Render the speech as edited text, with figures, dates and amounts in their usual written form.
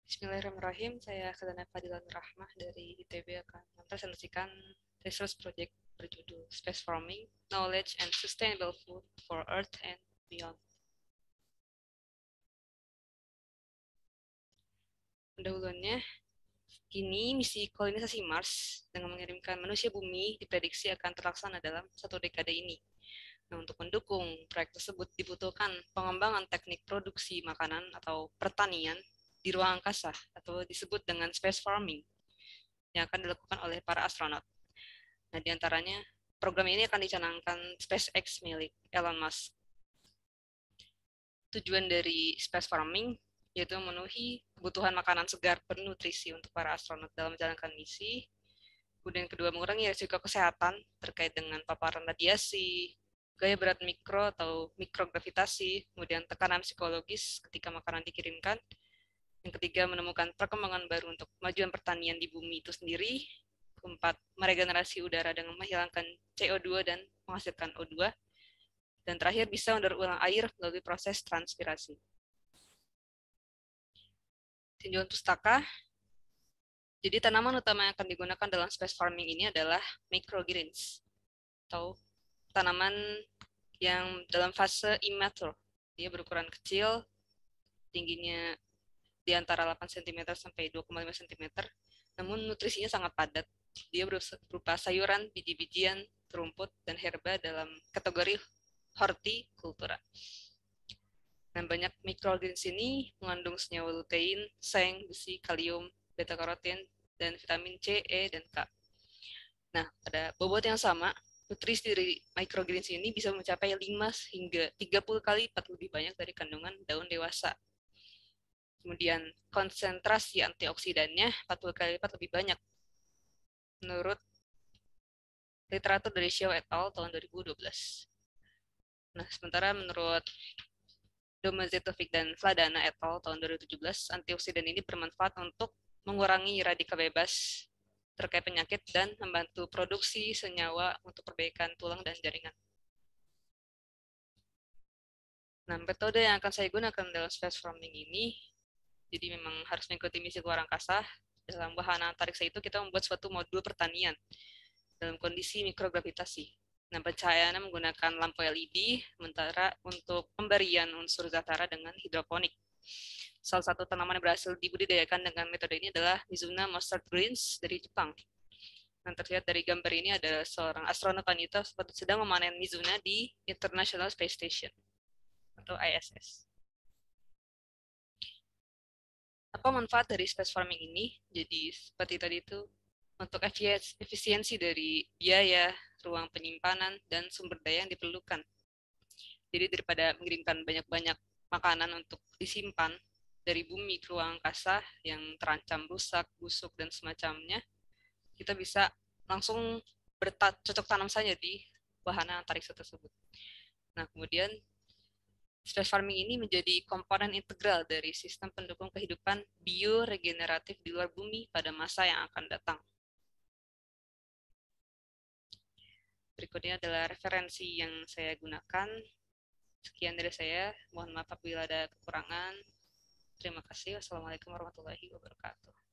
Bismillahirrahmanirrahim. Saya Khazanah Fadilan Rahmah dari ITB akan mempresentasikan research project berjudul Space Farming, Knowledge and Sustainable Food for Earth and Beyond. Pendahuluannya, kini misi kolonisasi Mars dengan mengirimkan manusia bumi diprediksi akan terlaksana dalam 1 dekade ini. Nah, untuk mendukung proyek tersebut dibutuhkan pengembangan teknik produksi makanan atau pertanian di ruang angkasa atau disebut dengan space farming yang akan dilakukan oleh para astronot. Nah, diantaranya program ini akan dicanangkan SpaceX milik Elon Musk. Tujuan dari space farming yaitu memenuhi kebutuhan makanan segar bernutrisi untuk para astronot dalam menjalankan misi. Kemudian kedua, mengurangi risiko kesehatan terkait dengan paparan radiasi, gaya berat mikro atau mikrogravitasi, kemudian tekanan psikologis ketika makanan dikirimkan. Yang ketiga, menemukan perkembangan baru untuk kemajuan pertanian di bumi itu sendiri. Keempat, meregenerasi udara dengan menghilangkan CO2 dan menghasilkan O2. Dan terakhir, bisa mendaur ulang air melalui proses transpirasi. Tinjauan pustaka. Jadi tanaman utama yang akan digunakan dalam space farming ini adalah microgreens atau tanaman yang dalam fase immature. Dia berukuran kecil, tingginya di antara 8 cm sampai 2,5 cm, namun nutrisinya sangat padat. Dia berupa sayuran, biji-bijian, rumput, dan herba dalam kategori hortikultura. Dan banyak microgreens ini mengandung senyawa lutein, seng, besi, kalium, beta-karotin, dan vitamin C, E, dan K. Nah, pada bobot yang sama, nutrisi dari microgreens ini bisa mencapai 5 hingga 30 kali lipat lebih banyak dari kandungan daun dewasa. Kemudian konsentrasi antioksidannya 40 kali lipat lebih banyak menurut literatur dari Xiao et al. Tahun 2012. Nah, sementara menurut Domazetovic dan Vladana et al. Tahun 2017, antioksidan ini bermanfaat untuk mengurangi radikal bebas terkait penyakit dan membantu produksi senyawa untuk perbaikan tulang dan jaringan. Nah, metode yang akan saya gunakan dalam space farming ini, jadi memang harus mengikuti misi luar angkasa. Dalam wahana antariksa itu kita membuat suatu modul pertanian dalam kondisi mikrogravitasi. Nah, pencahayaannya menggunakan lampu LED, sementara untuk pemberian unsur zatara dengan hidroponik. Salah satu tanaman yang berhasil dibudidayakan dengan metode ini adalah Mizuna mustard greens dari Jepang. Yang terlihat dari gambar ini ada seorang astronot wanita sedang memanen Mizuna di International Space Station atau ISS. Apa manfaat dari space farming ini? Jadi seperti tadi itu, untuk efisiensi dari biaya, ruang penyimpanan, dan sumber daya yang diperlukan. Jadi daripada mengirimkan banyak-banyak makanan untuk disimpan dari bumi ke ruang angkasa yang terancam rusak, busuk, dan semacamnya, kita bisa langsung bercocok tanam saja di wahana antariksa tersebut. Nah, kemudian space farming ini menjadi komponen integral dari sistem pendukung kehidupan bioregeneratif di luar bumi pada masa yang akan datang. Berikutnya adalah referensi yang saya gunakan. Sekian dari saya. Mohon maaf apabila ada kekurangan. Terima kasih. Wassalamualaikum warahmatullahi wabarakatuh.